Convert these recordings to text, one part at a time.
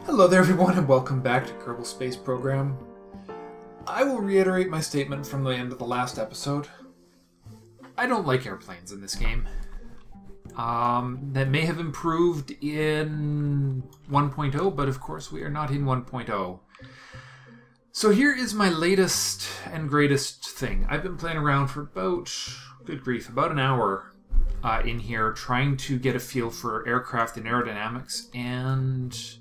Hello there everyone and welcome back to Kerbal Space Program. I will reiterate my statement from the end of the last episode. I don't like airplanes in this game. That may have improved in 1.0, but of course we are not in 1.0. So here is my latest and greatest thing. I've been playing around for about, good grief, about an hour in here trying to get a feel for aircraft and aerodynamics, and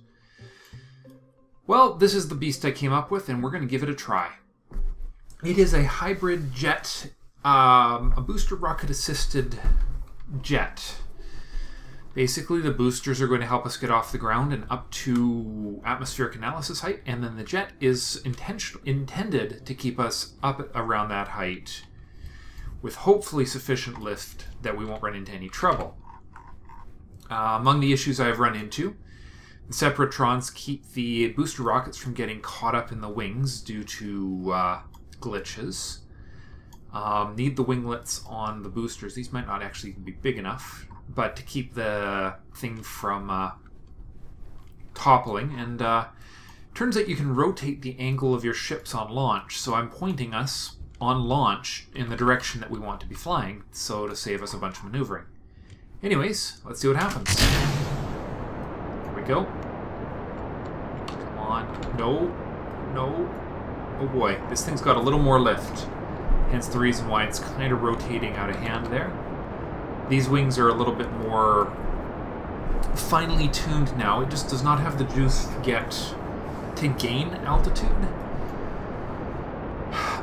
well, this is the beast I came up with, and we're going to give it a try. It is a hybrid jet, a booster rocket-assisted jet. Basically, the boosters are going to help us get off the ground and up to atmospheric analysis height, and then the jet is intended to keep us up around that height with hopefully sufficient lift that we won't run into any trouble. Among the issues I've run into, the separatrons keep the booster rockets from getting caught up in the wings due to glitches. Need the winglets on the boosters. These might not actually be big enough, but to keep the thing from toppling. And turns out you can rotate the angle of your ships on launch, so I'm pointing us on launch in the direction that we want to be flying, so to save us a bunch of maneuvering. Anyways, let's see what happens. Here we go. Come on. No. No. Oh boy, this thing's got a little more lift. Hence the reason why it's kind of rotating out of hand there. These wings are a little bit more finely tuned now. It just does not have the juice to gain altitude.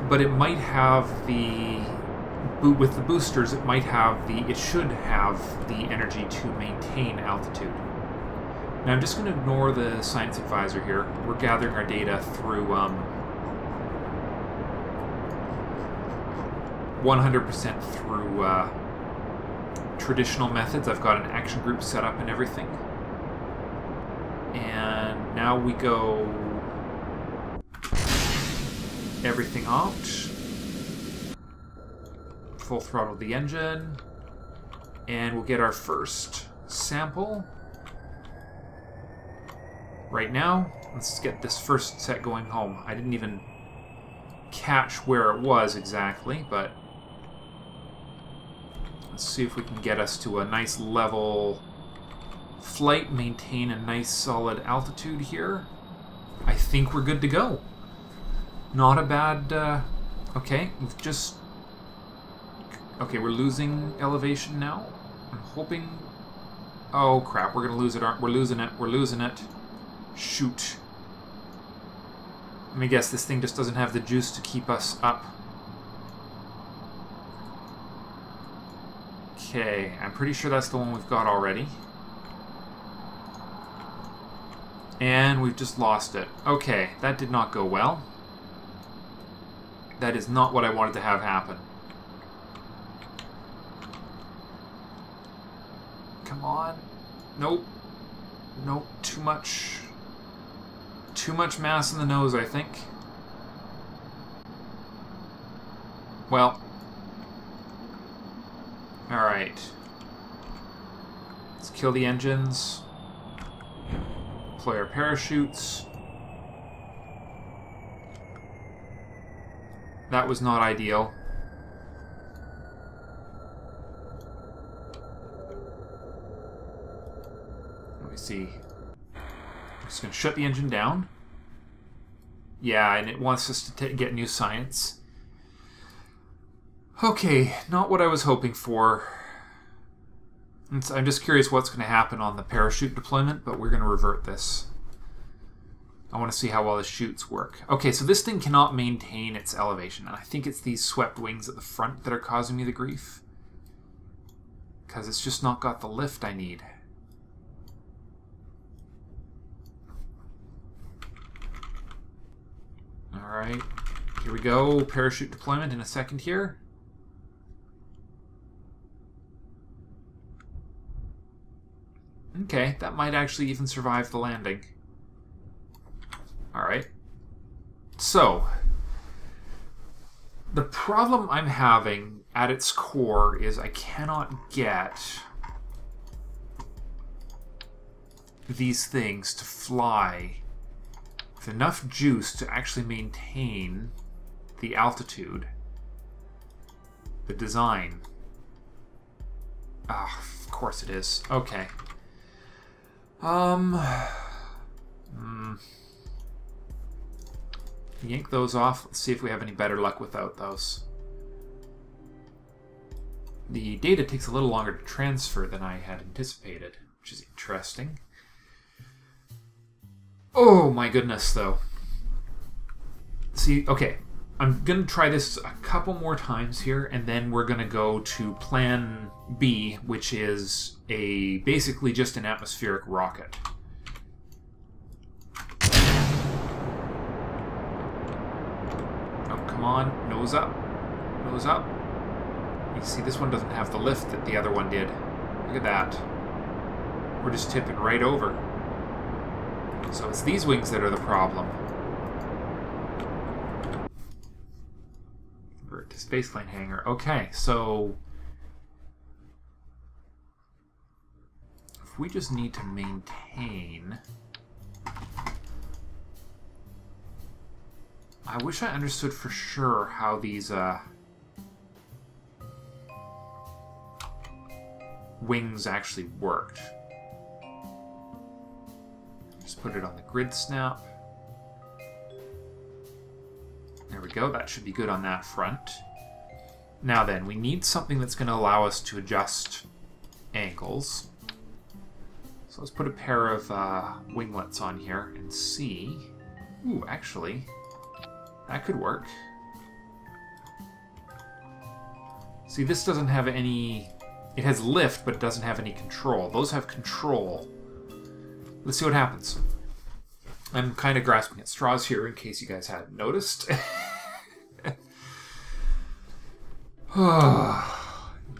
But it might have with the boosters, it should have the energy to maintain altitude. Now I'm just going to ignore the science advisor here. We're gathering our data through 100% through traditional methods. I've got an action group set up and everything. And now we go everything out. Full throttle the engine. And we'll get our first sample right now. Let's get this first set going home. I didn't even catch where it was exactly, but let's see if we can get us to a nice level flight, maintain a nice solid altitude here. I think we're good to go. Not a bad, okay, we've just, okay, we're losing elevation now. I'm hoping, oh crap, we're gonna lose it, we're losing it. Shoot. Let me guess, this thing just doesn't have the juice to keep us up. Okay, I'm pretty sure that's the one we've got already. And we've just lost it. Okay, that did not go well. That is not what I wanted to have happen. Come on. Nope. Nope, too much. Too much mass in the nose, I think. Well. Alright. Let's kill the engines. Deploy our parachutes. That was not ideal. Let me see. I'm just going to shut the engine down. Yeah, and it wants us to get new science. Okay, not what I was hoping for. I'm just curious what's going to happen on the parachute deployment, but we're going to revert this. I want to see how well the chutes work. Okay, so this thing cannot maintain its elevation, and I think it's these swept wings at the front that are causing me the grief. Because it's just not got the lift I need. Alright, here we go. Parachute deployment in a second here. Okay, that might actually even survive the landing. Alright. So, the problem I'm having at its core is I cannot get these things to fly with enough juice to actually maintain the altitude, the design. Ah, of course it is. Okay. Yank those off. Let's see if we have any better luck without those. The data takes a little longer to transfer than I had anticipated, which is interesting. Oh my goodness, though. See, okay, I'm going to try this a couple more times here, and then we're going to go to Plan B, which is basically just an atmospheric rocket. Oh, come on, nose up, nose up. You see, this one doesn't have the lift that the other one did. Look at that. We're just tipping right over. So it's these wings that are the problem. Convert to spaceplane hangar. Okay, so if we just need to maintain... I wish I understood for sure how these wings actually worked. Just put it on the grid snap. There we go. That should be good on that front. Now then, we need something that's going to allow us to adjust angles. So let's put a pair of winglets on here and see. Ooh, actually, that could work. See, this doesn't have any... It has lift, but it doesn't have any control. Those have control. Let's see what happens. I'm kind of grasping at straws here in case you guys hadn't noticed.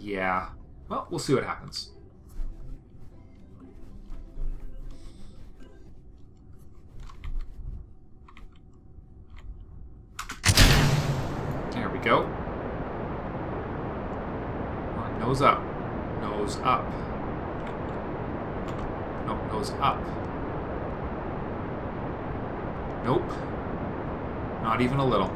Yeah. Well, we'll see what happens. There we go. Nose up. Nose up. Nope, nose up. Nope. Not even a little.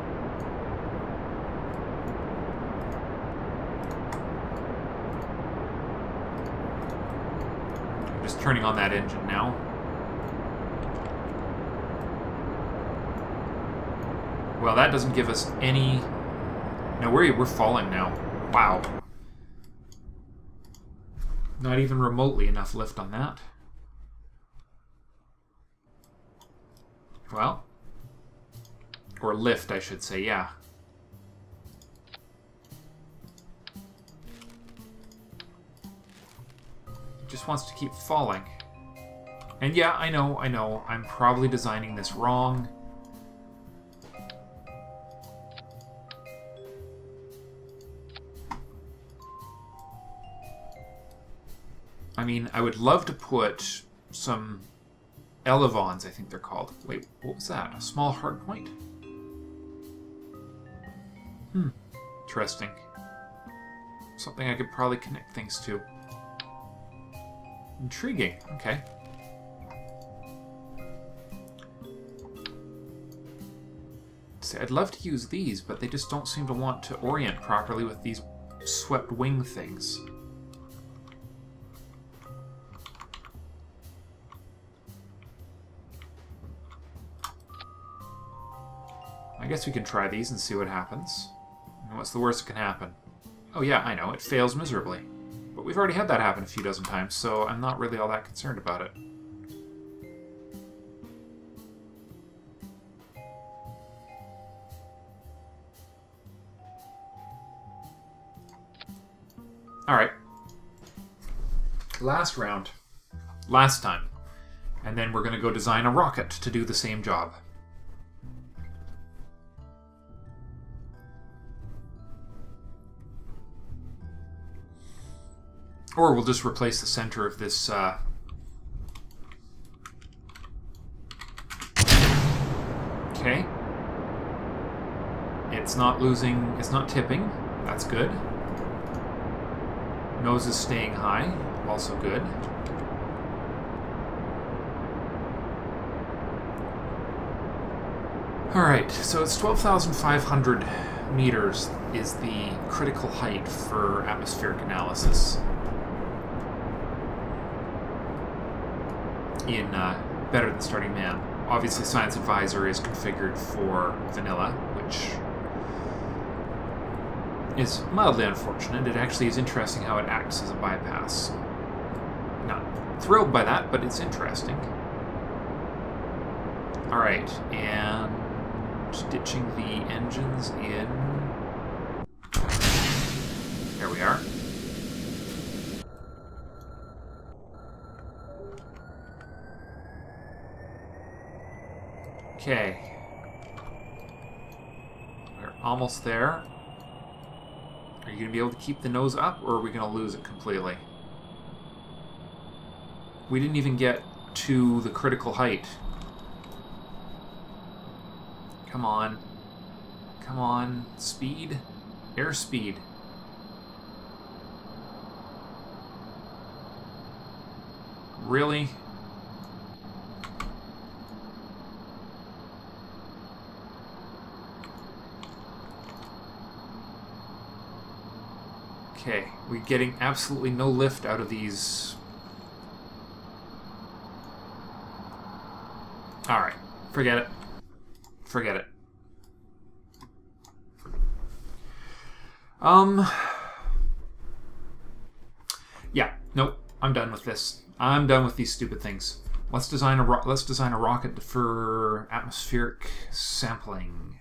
I'm just turning on that engine now. Well, that doesn't give us any... No, we're falling now. Wow. Not even remotely enough lift on that. Well, or lift, I should say, yeah. It just wants to keep falling. And yeah, I know, I'm probably designing this wrong. I mean, I would love to put some elevons, I think they're called. Wait, what was that? A small hard point? Interesting. Something I could probably connect things to. Intriguing. Okay. See, I'd love to use these, but they just don't seem to want to orient properly with these swept wing things. I guess we can try these and see what happens. And what's the worst that can happen? Oh yeah, I know, it fails miserably. But we've already had that happen a few dozen times, so I'm not really all that concerned about it. Alright. Last round. Last time. And then we're going to go design a rocket to do the same job. Or we'll just replace the center of this... Okay. It's not losing... It's not tipping. That's good. Nose is staying high. Also good. Alright, so it's 12,500 meters is the critical height for atmospheric analysis in Better Than Starting Man. Obviously, Science Advisor is configured for vanilla, which is mildly unfortunate. It actually is interesting how it acts as a bypass. Not thrilled by that, but it's interesting. Alright, and ditching the engines in. There we are. Okay. We're almost there. Are you going to be able to keep the nose up, or are we going to lose it completely? We didn't even get to the critical height. Come on. Come on. Speed. Airspeed. Really? Okay, we're getting absolutely no lift out of these. Alright, forget it. Forget it. Yeah, nope, I'm done with this. I'm done with these stupid things. Let's design a rocket for atmospheric sampling.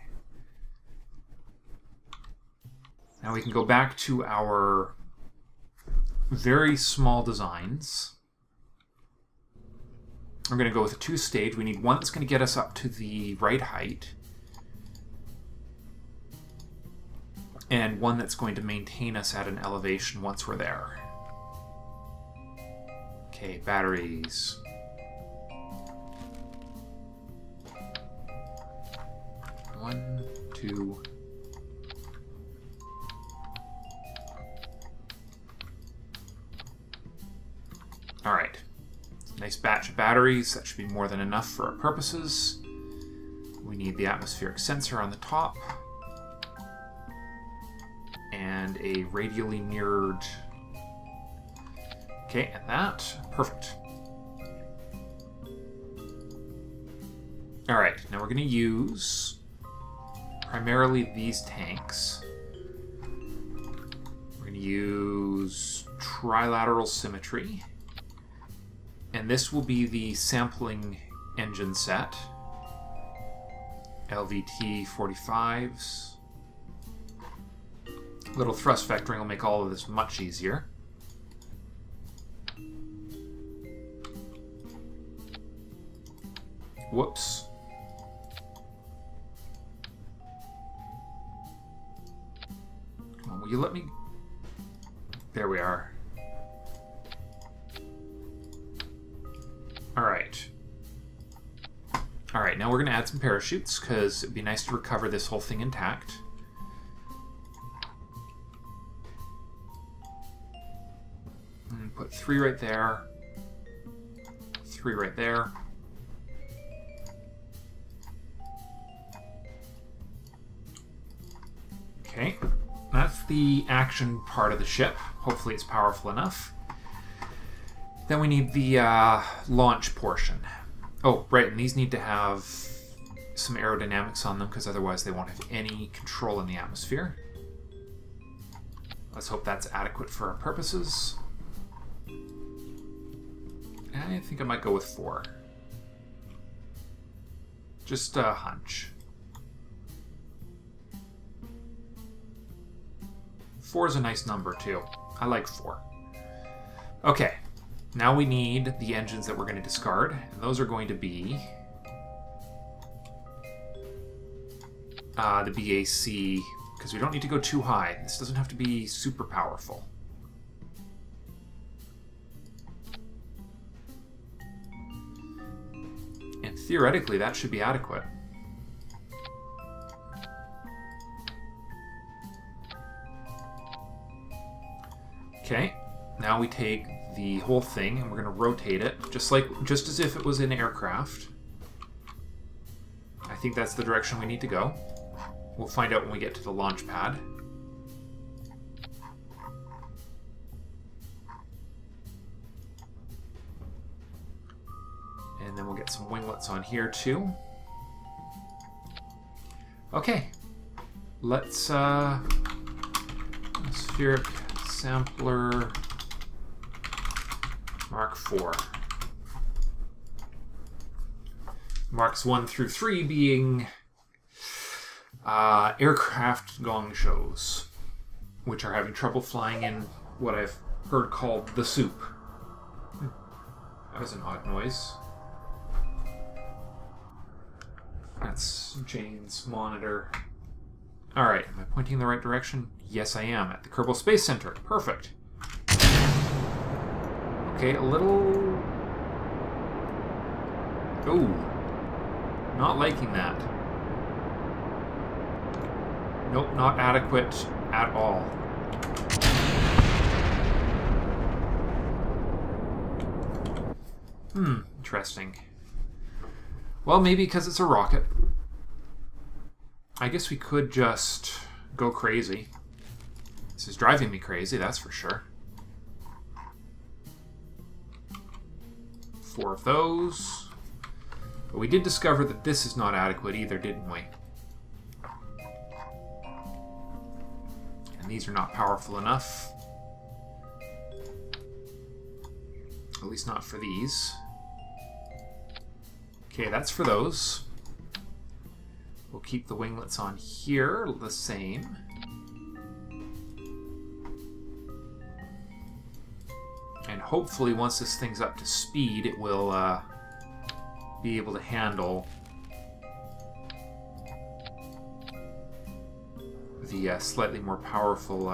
Now we can go back to our very small designs. We're going to go with a two-stage. We need one that's going to get us up to the right height, and one that's going to maintain us at an elevation once we're there. Okay, batteries. One, two. All right. Nice batch of batteries. That should be more than enough for our purposes. We need the atmospheric sensor on the top. And a radially mirrored... Okay, and that. Perfect. Alright, now we're going to use primarily these tanks. We're going to use trilateral symmetry. And this will be the sampling engine set. LVT 45s. Little thrust vectoring will make all of this much easier. Whoops. Come on, will you let me... There we are. Alright. Alright, now we're going to add some parachutes, because it'd be nice to recover this whole thing intact. And put 3 right there. 3 right there. Okay, that's the action part of the ship. Hopefully it's powerful enough. Then we need the launch portion. Oh, right, and these need to have some aerodynamics on them, because otherwise they won't have any control in the atmosphere. Let's hope that's adequate for our purposes. I think I might go with 4. Just a hunch. 4 is a nice number, too. I like 4. Okay. Now we need the engines that we're going to discard, and those are going to be the BAC, because we don't need to go too high. This doesn't have to be super powerful. And theoretically, that should be adequate. Okay, now we take the whole thing and we're going to rotate it just as if it was an aircraft. I think that's the direction we need to go. We'll find out when we get to the launch pad. And then we'll get some winglets on here too. Okay. Let's atmospheric sampler Mark 4. Marks 1 through 3 being aircraft gong shows, which are having trouble flying in what I've heard called the soup. That was an odd noise. That's Jane's monitor. Alright, am I pointing in the right direction? Yes, I am. At the Kerbal Space Center. Perfect. Okay, a little... Ooh. Not liking that. Nope, not adequate at all. Interesting. Well, maybe because it's a rocket. I guess we could just go crazy. This is driving me crazy, that's for sure. 4 of those. But we did discover that this is not adequate either, didn't we? And these are not powerful enough. At least not for these. Okay, that's for those. We'll keep the winglets on here the same. And hopefully once this thing's up to speed, it will be able to handle the slightly more powerful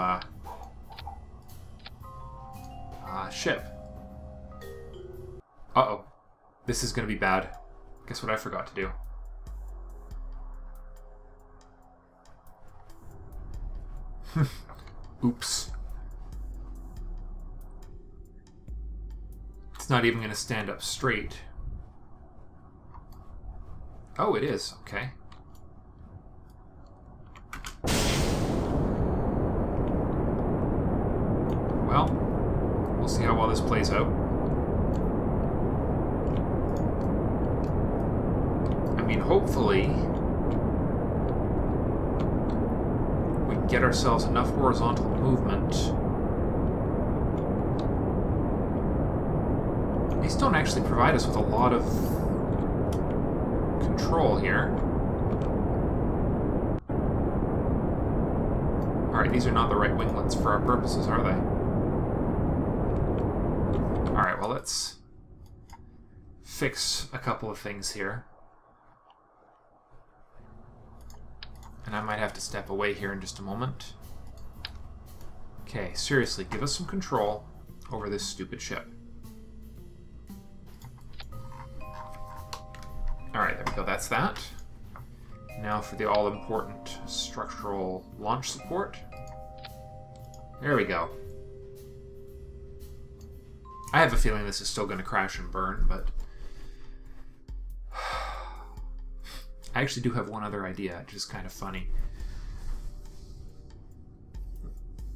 ship. Uh-oh. This is going to be bad. Guess what I forgot to do? Oops. It's not even going to stand up straight. Oh, it is. Okay. Well, we'll see how well this plays out. I mean, hopefully we can get ourselves enough horizontal movement. These don't actually provide us with a lot of control here. Alright, these are not the right winglets for our purposes, are they? Alright, well, let's fix a couple of things here. And I might have to step away here in just a moment. Okay, seriously, give us some control over this stupid ship. Alright, there we go, that's that. Now for the all-important structural launch support. There we go. I have a feeling this is still going to crash and burn, but... I actually do have one other idea, which is kind of funny.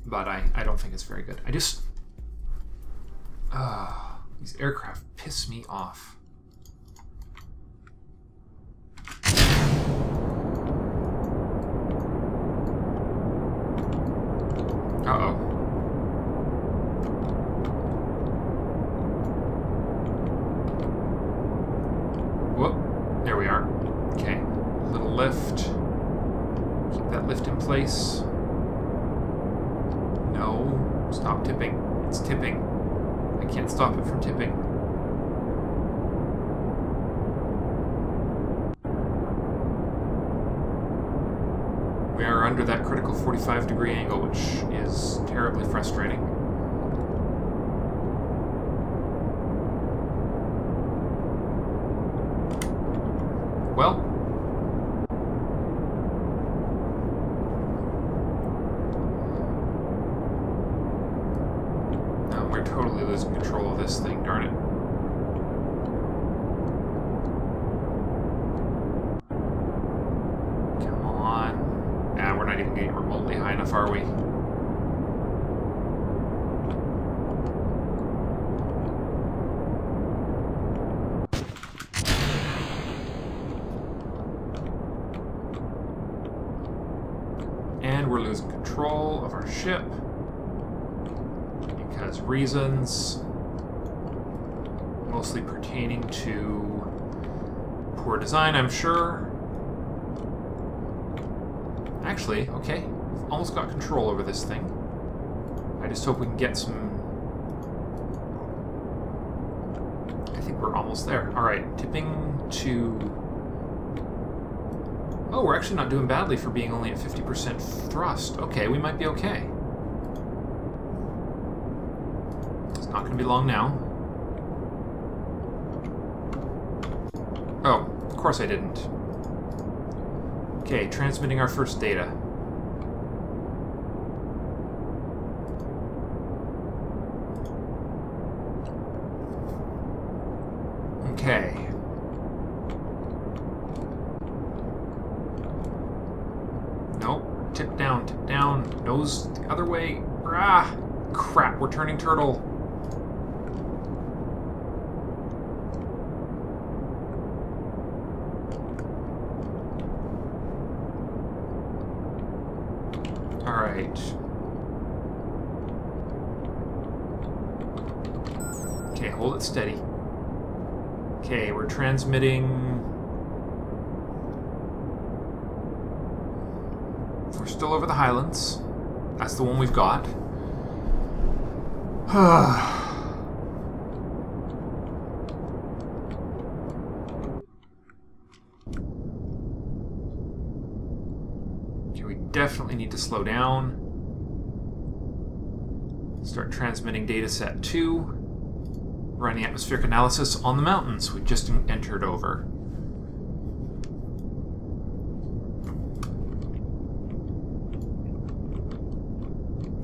But I don't think it's very good. I just... these aircraft piss me off. Uh-oh. Whoop. There we are. Okay. A little lift. Keep that lift in place. No. Stop tipping. It's tipping. I can't stop it from tipping. We are under that critical 45-degree angle, which is terribly frustrating. Well, no, we're totally losing control of this thing, darn it. control of our ship. Because reasons, mostly pertaining to poor design, I'm sure. Actually, okay, we've almost got control over this thing. I just hope we can get some... I think we're almost there. Alright, tipping to... Oh, we're actually not doing badly for being only at 50% thrust. Okay, we might be okay. It's not going to be long now. Oh, of course I didn't. Okay, transmitting our first data. Okay. Nope. Tip down, tip down. Nose the other way. Ah! Crap, we're turning turtle. Alright. Okay, hold it steady. Okay, we're transmitting... We're still over the Highlands. That's the one we've got. Okay, we definitely need to slow down. Start transmitting data set 2. Running atmospheric analysis on the mountains we just entered over.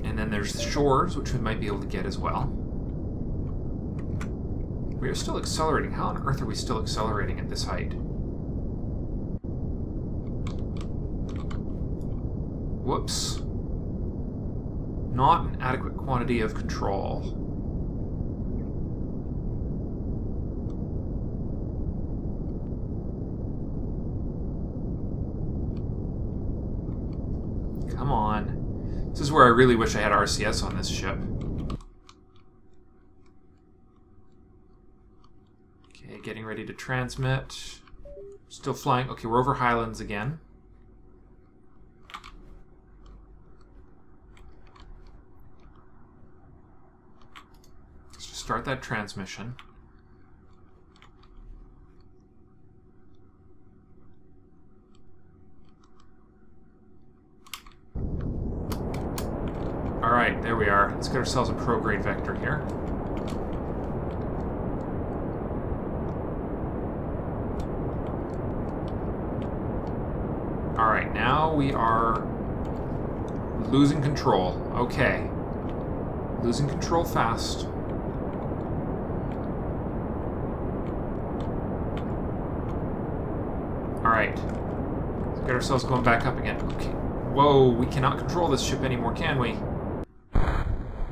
And then there's the shores, which we might be able to get as well. We are still accelerating. How on earth are we still accelerating at this height? Whoops. Not an adequate quantity of control. Come on. This is where I really wish I had RCS on this ship. Okay, getting ready to transmit. Still flying. Okay, we're over Highlands again. Let's just start that transmission. Alright, there we are. Let's get ourselves a prograde vector here. Alright, now we are losing control. Okay. Losing control fast. Alright. Let's get ourselves going back up again. Okay. Whoa, we cannot control this ship anymore, can we?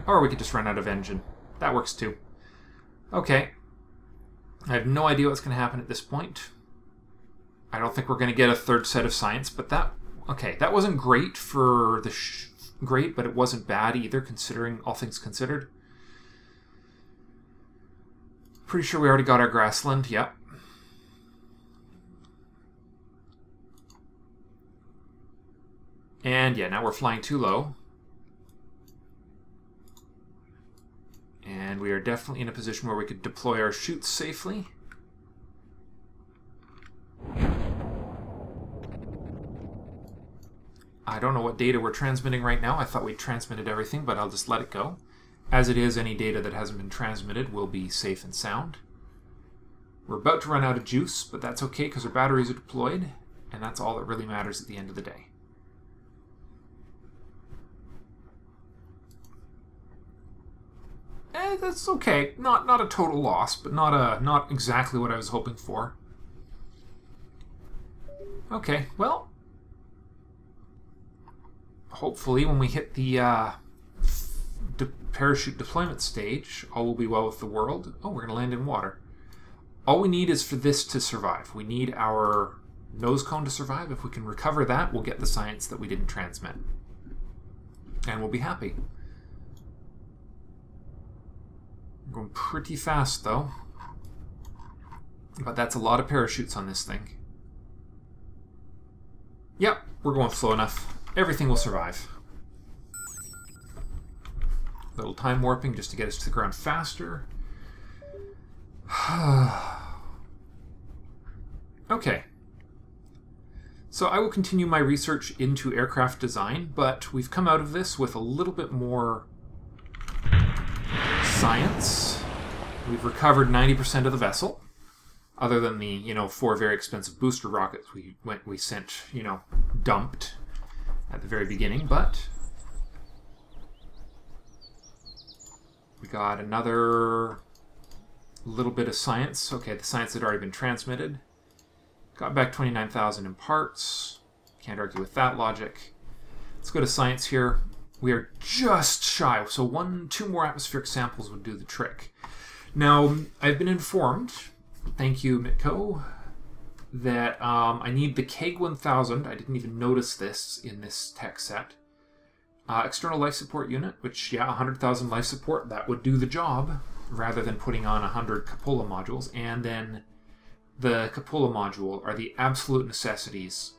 Or we could just run out of engine. That works too. Okay. I have no idea what's going to happen at this point. I don't think we're going to get a third set of science, but that... Okay, that wasn't great for the... Great, but it wasn't bad either, considering all things considered. Pretty sure we already got our grassland, yep. And yeah, now we're flying too low. And we are definitely in a position where we could deploy our chutes safely. I don't know what data we're transmitting right now. I thought we transmitted everything, but I'll just let it go. As it is, any data that hasn't been transmitted will be safe and sound. We're about to run out of juice, but that's okay because our batteries are deployed, and that's all that really matters at the end of the day. That's okay. Not a total loss, but not exactly what I was hoping for. Okay, well, hopefully when we hit the parachute deployment stage, all will be well with the world. Oh, we're going to land in water. All we need is for this to survive. We need our nose cone to survive. If we can recover that, we'll get the science that we didn't transmit. and we'll be happy. I'm going pretty fast, though. But that's a lot of parachutes on this thing. Yep, we're going slow enough. Everything will survive. A little time warping just to get us to the ground faster. Okay. So I will continue my research into aircraft design, but we've come out of this with a little bit more science. We've recovered 90% of the vessel, other than the, 4 very expensive booster rockets we sent, dumped at the very beginning, but we got another little bit of science. Okay, the science had already been transmitted. Got back 29,000 in parts. Can't argue with that logic. Let's go to science here. We are just shy, so 2 more atmospheric samples would do the trick. Now, I've been informed, thank you, Mitko, that I need the KEG 1000. I didn't even notice this in this tech set. External life support unit, which, yeah, 100,000 life support, that would do the job, rather than putting on 100 cupola modules. And then the cupola module are the absolute necessities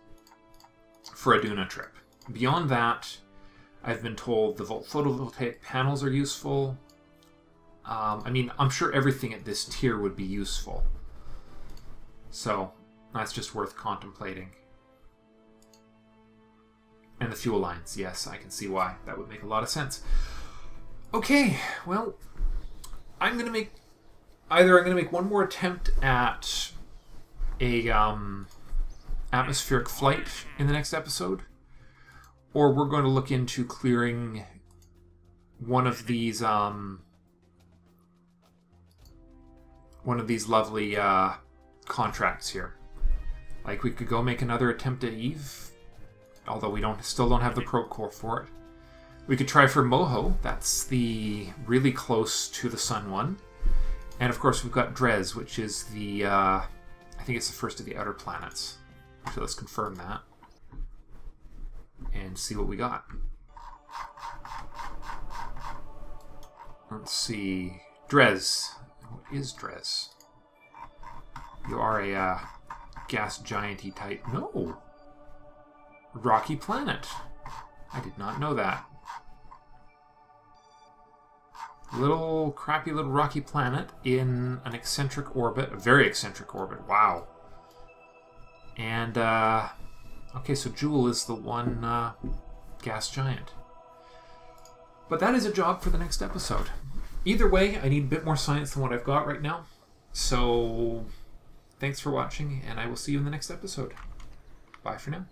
for a Duna trip. Beyond that, I've been told the photovoltaic panels are useful. I mean, I'm sure everything at this tier would be useful. So, that's just worth contemplating. And the fuel lines, yes, I can see why. That would make a lot of sense. Okay, well, I'm going to make... Either I'm going to make one more attempt at a atmospheric flight in the next episode, or we're going to look into clearing one of these lovely contracts here. Like, we could go make another attempt at Eve, although we still don't have the probe core for it. We could try for Moho. That's the really close to the sun one. And of course we've got Dres, which is the I think it's the first of the outer planets. So let's confirm that and see what we got. Let's see. Dres. What is Dres? You are a gas giant-y type. No! Rocky planet. I did not know that. Crappy little rocky planet in an eccentric orbit. A very eccentric orbit. Wow. And, okay, so Joule is the one gas giant. But that is a job for the next episode. Either way, I need a bit more science than what I've got right now. So, thanks for watching, and I will see you in the next episode. Bye for now.